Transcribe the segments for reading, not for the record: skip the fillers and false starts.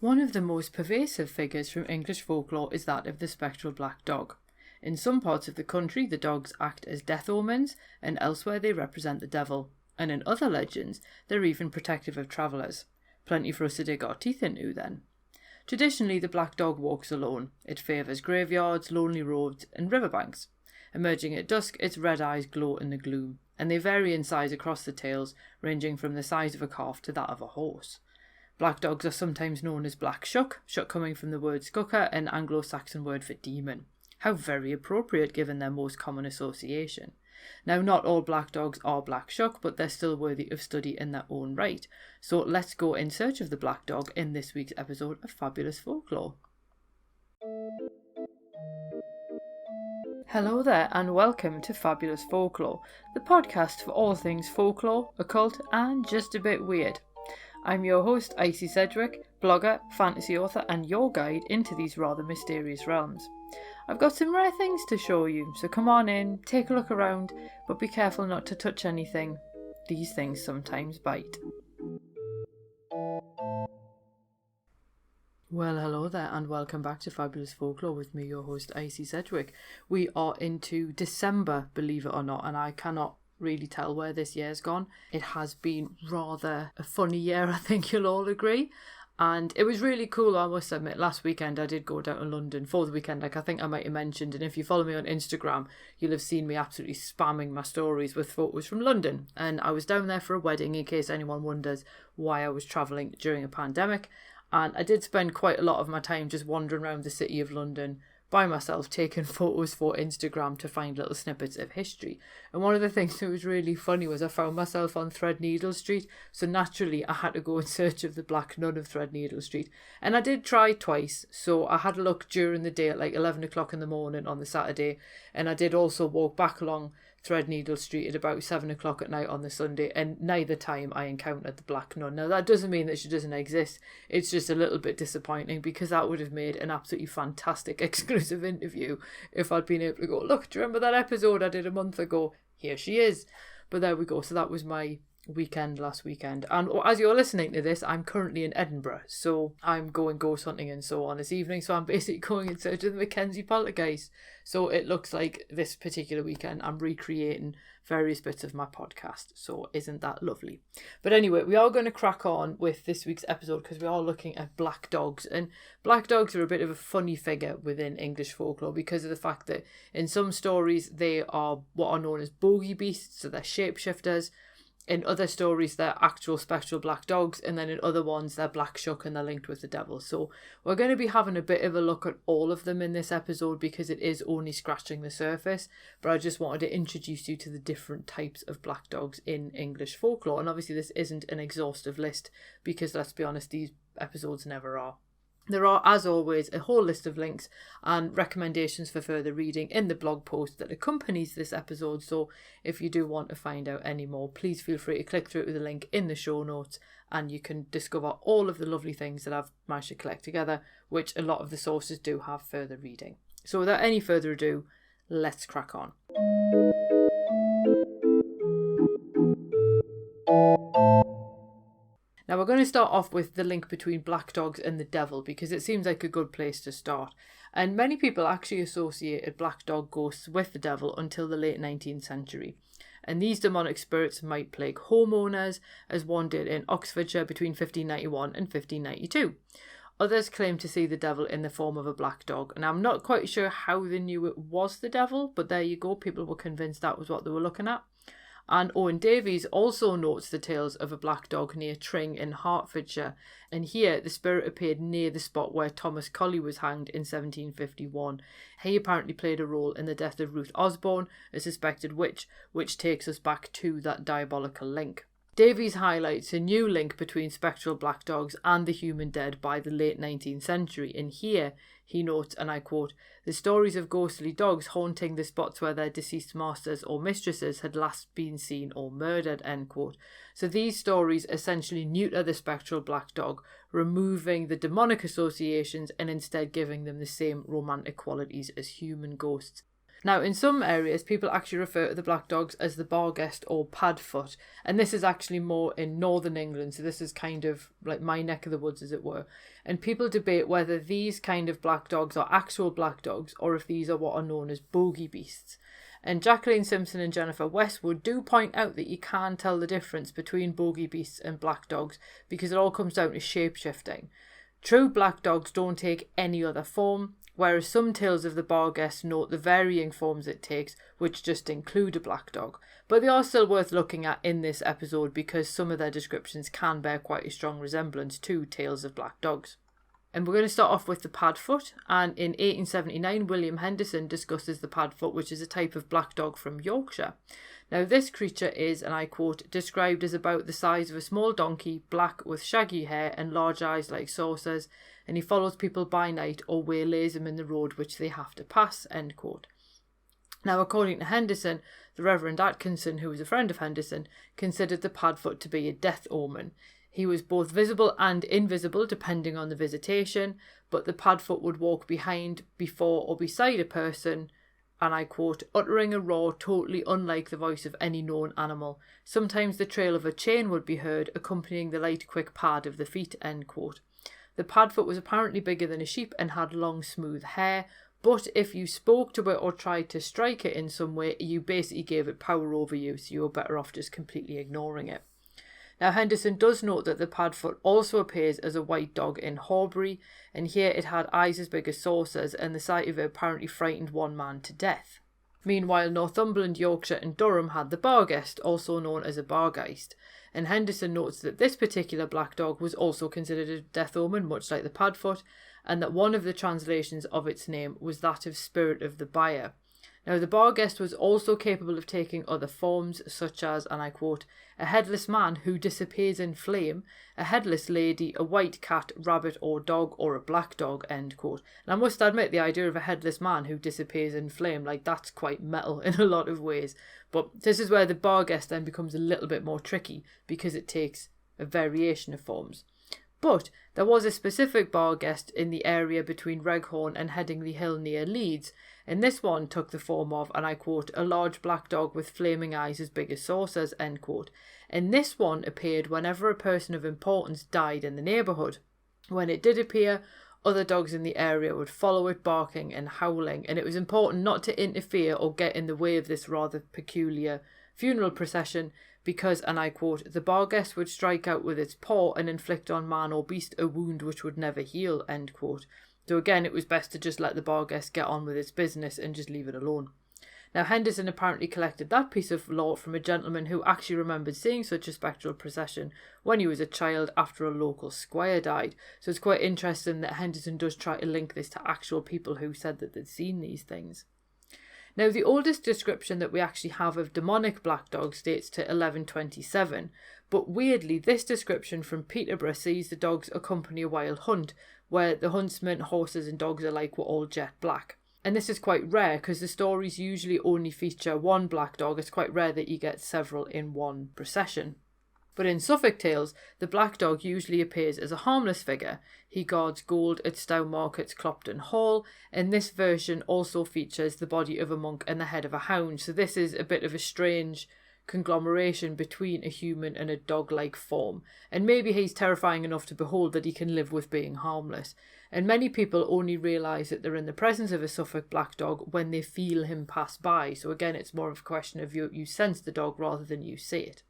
One of the most pervasive figures from English folklore is that of the spectral black dog. In some parts of the country, the dogs act as death omens, and elsewhere they represent the devil. And in other legends, they're even protective of travellers. Plenty for us to dig our teeth into then. Traditionally, the black dog walks alone. It favours graveyards, lonely roads, and riverbanks. Emerging at dusk, its red eyes glow in the gloom, and they vary in size across the tails, ranging from the size of a calf to that of a horse. Black dogs are sometimes known as Black Shuck, Shuck coming from the word skukker, an Anglo-Saxon word for demon. How very appropriate given their most common association. Now, not all black dogs are Black Shuck, but they're still worthy of study in their own right. So let's go in search of the black dog in this week's episode of Fabulous Folklore. Hello there and welcome to Fabulous Folklore, the podcast for all things folklore, occult and just a bit weird. I'm your host, Icy Sedgwick, blogger, fantasy author and your guide into these rather mysterious realms. I've got some rare things to show you, so come on in, take a look around, but be careful not to touch anything. These things sometimes bite. Well, hello there and welcome back to Fabulous Folklore with me, your host, Icy Sedgwick. We are into December, believe it or not, and I cannot really tell where this year's gone. It has been rather a funny year, I think you'll all agree. And it was really cool, I must admit. Last weekend I did go down to London for the weekend, like I think I might have mentioned. And if you follow me on Instagram, you'll have seen me absolutely spamming my stories with photos from London. And I was down there for a wedding, in case anyone wonders why I was travelling during a pandemic. And I did spend quite a lot of my time just wandering around the city of London by myself, taking photos for Instagram to find little snippets of history. And one of the things that was really funny was I found myself on Threadneedle Street, so naturally I had to go in search of the Black Nun of Threadneedle Street. And I did try twice, so I had a look during the day at like 11 o'clock in the morning on the Saturday, and I did also walk back along Threadneedle Street at about 7 o'clock at night on the Sunday, and neither time I encountered the Black Nun. Now that doesn't mean that she doesn't exist, it's just a little bit disappointing because that would have made an absolutely fantastic exclusive interview if I'd been able to go, look, do you remember that episode I did a month ago? Here she is. But there we go, so that was my weekend last weekend, and as you're listening to this, I'm currently in Edinburgh, so I'm going ghost hunting and so on this evening, so I'm basically going in search of the Mackenzie poltergeist. So it looks like this particular weekend I'm recreating various bits of my podcast, so isn't that lovely? But anyway, we are going to crack on with this week's episode because we are looking at black dogs, and black dogs are a bit of a funny figure within English folklore because of the fact that in some stories they are what are known as bogey beasts, so they're shapeshifters. In other stories, they're actual spectral black dogs, and then in other ones, they're Black Shuck and they're linked with the devil. So we're going to be having a bit of a look at all of them in this episode because it is only scratching the surface. But I just wanted to introduce you to the different types of black dogs in English folklore. And obviously this isn't an exhaustive list because, let's be honest, these episodes never are. There are, as always, a whole list of links and recommendations for further reading in the blog post that accompanies this episode. So if you do want to find out any more, please feel free to click through to the link in the show notes and you can discover all of the lovely things that I've managed to collect together, which a lot of the sources do have further reading. So without any further ado, let's crack on. Now we're going to start off with the link between black dogs and the devil because it seems like a good place to start. And many people actually associated black dog ghosts with the devil until the late 19th century. And these demonic spirits might plague homeowners, as one did in Oxfordshire between 1591 and 1592. Others claim to see the devil in the form of a black dog. And I'm not quite sure how they knew it was the devil, but there you go, people were convinced that was what they were looking at. And Owen Davies also notes the tales of a black dog near Tring in Hertfordshire. And here the spirit appeared near the spot where Thomas Colley was hanged in 1751. He apparently played a role in the death of Ruth Osborne, a suspected witch, which takes us back to that diabolical link. Davies highlights a new link between spectral black dogs and the human dead by the late 19th century, and here he notes, and I quote, "The stories of ghostly dogs haunting the spots where their deceased masters or mistresses had last been seen or murdered," end quote. So these stories essentially neuter the spectral black dog, removing the demonic associations and instead giving them the same romantic qualities as human ghosts. Now, in some areas, people actually refer to the black dogs as the Barguest or Padfoot, and this is actually more in northern England, so this is kind of like my neck of the woods, as it were. And people debate whether these kind of black dogs are actual black dogs or if these are what are known as bogey beasts. And Jacqueline Simpson and Jennifer Westwood do point out that you can tell the difference between bogey beasts and black dogs because it all comes down to shape-shifting. True black dogs don't take any other form, whereas some tales of the Barguest note the varying forms it takes, which just include a black dog. But they are still worth looking at in this episode because some of their descriptions can bear quite a strong resemblance to tales of black dogs. And we're going to start off with the Padfoot, and in 1879 William Henderson discusses the Padfoot, which is a type of black dog from Yorkshire. Now this creature is, and I quote, described as about the size of a small donkey, black with shaggy hair and large eyes like saucers, and he follows people by night or waylays them in the road which they have to pass, end quote. Now according to Henderson, the Reverend Atkinson, who was a friend of Henderson, considered the Padfoot to be a death omen. He was both visible and invisible depending on the visitation, but the Padfoot would walk behind, before or beside a person, and I quote, uttering a roar totally unlike the voice of any known animal. Sometimes the trail of a chain would be heard, accompanying the light quick pad of the feet, end quote. The Padfoot was apparently bigger than a sheep and had long smooth hair, but if you spoke to it or tried to strike it in some way, you basically gave it power over you, so you were better off just completely ignoring it. Now Henderson does note that the Padfoot also appears as a white dog in Horbury, and here it had eyes as big as saucers, and the sight of it apparently frightened one man to death. Meanwhile, Northumberland, Yorkshire and Durham had the Barguest, also known as a Bargeist, and Henderson notes that this particular black dog was also considered a death omen, much like the Padfoot, and that one of the translations of its name was that of Spirit of the Buyer. Now, the Barguest was also capable of taking other forms, such as, and I quote, a headless man who disappears in flame, a headless lady, a white cat, rabbit or dog, or a black dog, end quote. And I must admit, the idea of a headless man who disappears in flame, like, that's quite metal in a lot of ways. But this is where the Barguest then becomes a little bit more tricky, because it takes a variation of forms. But there was a specific Barguest in the area between Reghorn and Headingley Hill near Leeds, and this one took the form of, and I quote, a large black dog with flaming eyes as big as saucers, end quote. And this one appeared whenever a person of importance died in the neighbourhood. When it did appear, other dogs in the area would follow it, barking and howling, and it was important not to interfere or get in the way of this rather peculiar funeral procession, because, and I quote, the Barguest would strike out with its paw and inflict on man or beast a wound which would never heal, end quote. So again, it was best to just let the Barguest get on with its business and just leave it alone. Now, Henderson apparently collected that piece of lore from a gentleman who actually remembered seeing such a spectral procession when he was a child after a local squire died. So it's quite interesting that Henderson does try to link this to actual people who said that they'd seen these things. Now, the oldest description that we actually have of demonic black dogs dates to 1127, but weirdly, this description from Peterborough sees the dogs accompany a wild hunt, where the huntsmen, horses and dogs alike were all jet black. And this is quite rare because the stories usually only feature one black dog. It's quite rare that you get several in one procession. But in Suffolk tales, the black dog usually appears as a harmless figure. He guards gold at Stow Market's Clopton Hall, and this version also features the body of a monk and the head of a hound. So this is a bit of a strange conglomeration between a human and a dog-like form. And maybe he's terrifying enough to behold that he can live with being harmless. And many people only realise that they're in the presence of a Suffolk black dog when they feel him pass by. So again, it's more of a question of you sense the dog rather than you see it.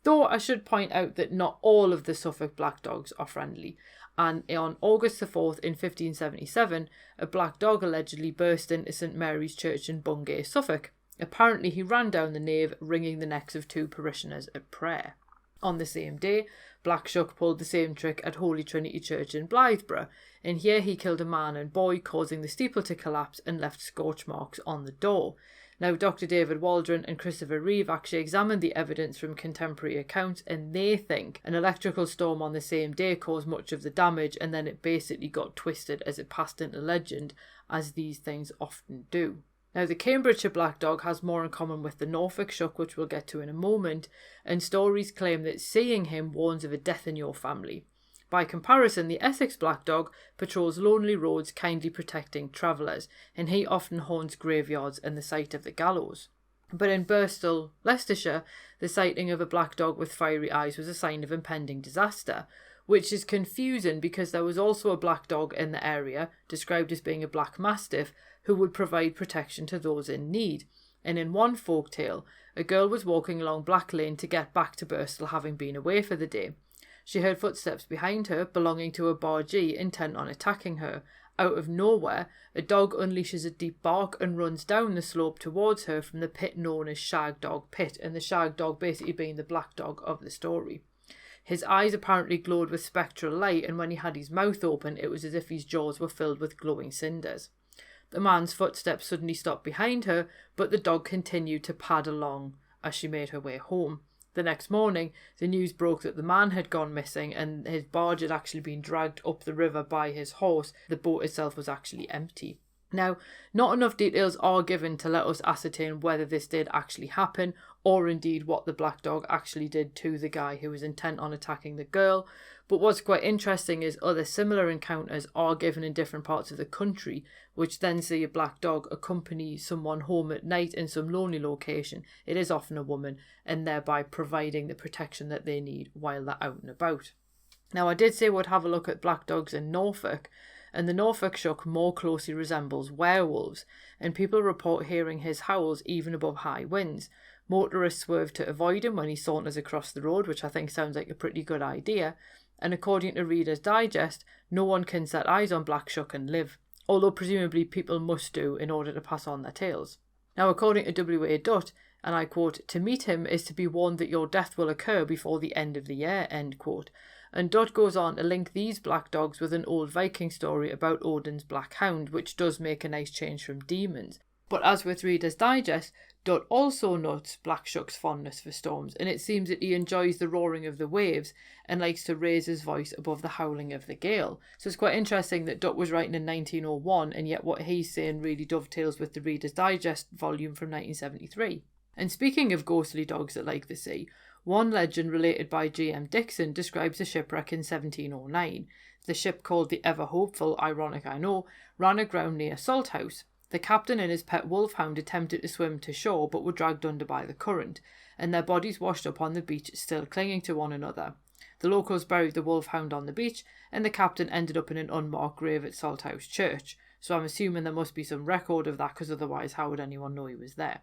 Though I should point out that not all of the Suffolk black dogs are friendly, and on August the 4th in 1577, a black dog allegedly burst into St Mary's Church in Bungay, Suffolk. Apparently he ran down the nave, wringing the necks of 2 parishioners at prayer. On the same day, Black Shuck pulled the same trick at Holy Trinity Church in Blythburgh, and here he killed a man and boy, causing the steeple to collapse and left scorch marks on the door. Now, Dr. David Waldron and Christopher Reeve actually examined the evidence from contemporary accounts, and they think an electrical storm on the same day caused much of the damage, and then it basically got twisted as it passed into legend, as these things often do. Now, the Cambridgeshire black dog has more in common with the Norfolk Shuck, which we'll get to in a moment, and stories claim that seeing him warns of a death in your family. By comparison, the Essex black dog patrols lonely roads, kindly protecting travellers, and he often haunts graveyards and the site of the gallows. But in Birstall, Leicestershire, the sighting of a black dog with fiery eyes was a sign of impending disaster, which is confusing because there was also a black dog in the area, described as being a black mastiff, who would provide protection to those in need. And in one folktale, a girl was walking along Black Lane to get back to Birstall, having been away for the day. She heard footsteps behind her, belonging to a bargee intent on attacking her. Out of nowhere, a dog unleashes a deep bark and runs down the slope towards her from the pit known as Shag Dog Pit, and the Shag Dog basically being the black dog of the story. His eyes apparently glowed with spectral light, and when he had his mouth open, it was as if his jaws were filled with glowing cinders. The man's footsteps suddenly stopped behind her, but the dog continued to pad along as she made her way home. The next morning, the news broke that the man had gone missing and his barge had actually been dragged up the river by his horse. The boat itself was actually empty. Now, not enough details are given to let us ascertain whether this did actually happen or indeed what the black dog actually did to the guy who was intent on attacking the girl. But what's quite interesting is other similar encounters are given in different parts of the country, which then see a black dog accompany someone home at night in some lonely location. It is often a woman, and thereby providing the protection that they need while they're out and about. Now, I did say we'd have a look at black dogs in Norfolk, and the Norfolk Shuck more closely resembles werewolves, and people report hearing his howls even above high winds. Motorists swerve to avoid him when he saunters across the road, which I think sounds like a pretty good idea, and according to Reader's Digest, no one can set eyes on Black Shuck and live, although presumably people must do in order to pass on their tales. Now, according to W.A. Dutt, and I quote, "To meet him is to be warned that your death will occur before the end of the year," end quote. And Dutt goes on to link these black dogs with an old Viking story about Odin's Black Hound, which does make a nice change from demons. But as with Reader's Digest, Dutt also notes Black Shuck's fondness for storms, and it seems that he enjoys the roaring of the waves and likes to raise his voice above the howling of the gale. So it's quite interesting that Dutt was writing in 1901, and yet what he's saying really dovetails with the Reader's Digest volume from 1973. And speaking of ghostly dogs that like the sea, one legend related by G.M. Dixon describes a shipwreck in 1709. The ship, called the Ever Hopeful, ironic I know, ran aground near Salthouse. The captain and his pet wolfhound attempted to swim to shore but were dragged under by the current, and their bodies washed up on the beach, still clinging to one another. The locals buried the wolfhound on the beach, and the captain ended up in an unmarked grave at Salthouse Church. So I'm assuming there must be some record of that, because otherwise how would anyone know he was there?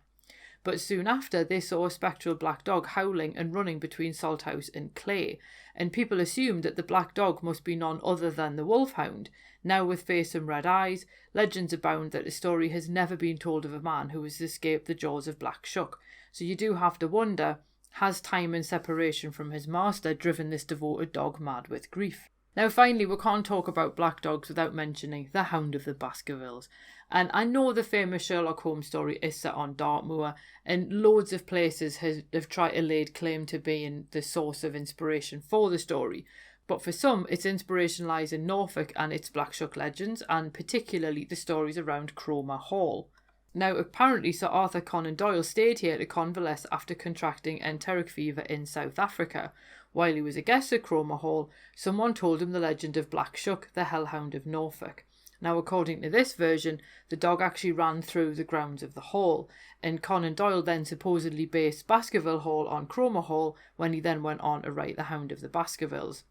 But soon after, they saw a spectral black dog howling and running between Salthouse and Clay, and people assumed that the black dog must be none other than the wolfhound. Now with face and red eyes, legends abound that the story has never been told of a man who has escaped the jaws of Black Shuck. So you do have to wonder, has time and separation from his master driven this devoted dog mad with grief? Now finally, we can't talk about black dogs without mentioning the Hound of the Baskervilles. And I know the famous Sherlock Holmes story is set on Dartmoor, and loads of places have tried to lay claim to being the source of inspiration for the story. But for some, its inspiration lies in Norfolk and its Black Shuck legends, and particularly the stories around Cromer Hall. Now, apparently Sir Arthur Conan Doyle stayed here to convalesce after contracting enteric fever in South Africa. While he was a guest at Cromer Hall, someone told him the legend of Black Shuck, the Hellhound of Norfolk. Now, according to this version, the dog actually ran through the grounds of the hall, and Conan Doyle then supposedly based Baskerville Hall on Cromer Hall when he then went on to write The Hound of the Baskervilles.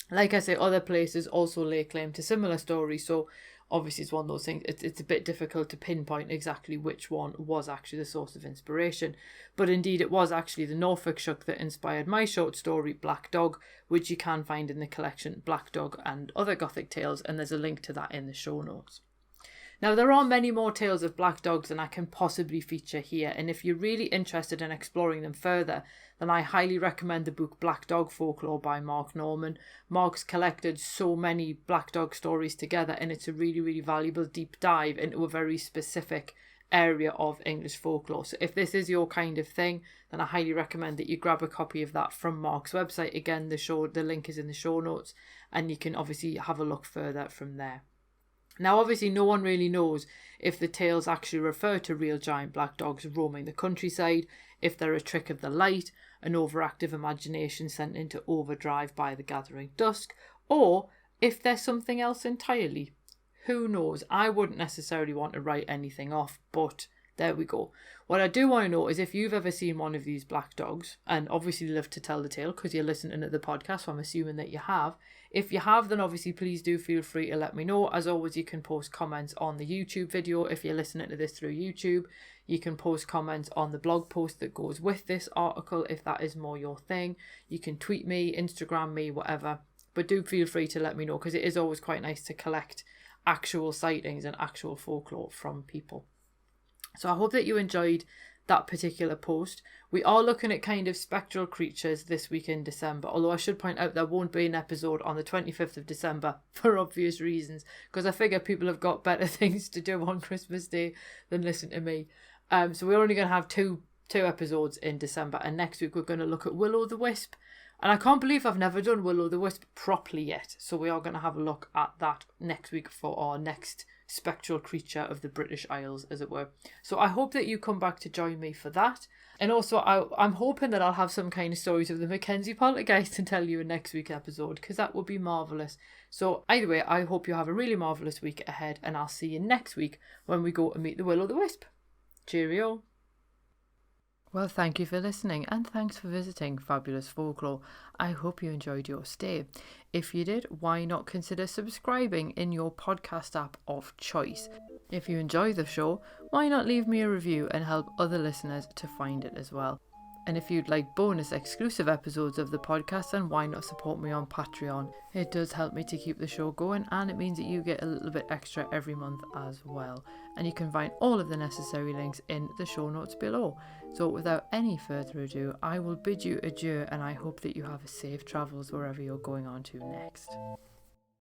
Like I say, other places also lay claim to similar stories, so obviously it's one of those things, it's a bit difficult to pinpoint exactly which one was actually the source of inspiration. But indeed it was actually the Norfolk Shuck that inspired my short story Black Dog, which you can find in the collection Black Dog and Other Gothic Tales, and there's a link to that in the show notes. Now, there are many more tales of black dogs than I can possibly feature here, and if you're really interested in exploring them further, then I highly recommend the book Black Dog Folklore by Mark Norman. Mark's collected so many black dog stories together, and it's a really, really valuable deep dive into a very specific area of English folklore. So if this is your kind of thing, then I highly recommend that you grab a copy of that from Mark's website. Again, the link is in the show notes, and you can obviously have a look further from there. Now, obviously, no one really knows if the tales actually refer to real giant black dogs roaming the countryside, if they're a trick of the light, an overactive imagination sent into overdrive by the gathering dusk, Or if there's something else entirely. Who knows? I wouldn't necessarily want to write anything off, but there we go. What I do want to know is if you've ever seen one of these black dogs, and obviously live to tell the tale because you're listening to the podcast, so I'm assuming that you have. If you have, then obviously please do feel free to let me know. As always, you can post comments on the YouTube video. If you're listening to this through YouTube, you can post comments on the blog post that goes with this article if that is more your thing. You can tweet me, Instagram me, whatever. But do feel free to let me know because it is always quite nice to collect actual sightings and actual folklore from people. So I hope that you enjoyed that particular post. We are looking at kind of spectral creatures this week in December, although I should point out there won't be an episode on the 25th of December for obvious reasons, because I figure people have got better things to do on Christmas Day than listen to me. So we're only going to have two episodes in December, and next week we're going to look at Will-o'-the-Wisp. And I can't believe I've never done Will-o'-the-Wisp properly yet. So we are going to have a look at that next week for our next spectral creature of the British Isles, as it were. So I hope that you come back to join me for that. And also, I'm hoping that I'll have some kind of stories of the Mackenzie poltergeist to tell you in next week's episode, because that would be marvellous. So either way, I hope you have a really marvellous week ahead, and I'll see you next week when we go and meet the Will-o'-the-Wisp. Cheerio. Well, thank you for listening, and thanks for visiting Fabulous Folklore. I hope you enjoyed your stay. If you did, why not consider subscribing in your podcast app of choice? If you enjoy the show, why not leave me a review and help other listeners to find it as well? And if you'd like bonus exclusive episodes of the podcast, then why not support me on Patreon? It does help me to keep the show going, and it means that you get a little bit extra every month as well. And you can find all of the necessary links in the show notes below. So without any further ado, I will bid you adieu, and I hope that you have a safe travels wherever you're going on to next.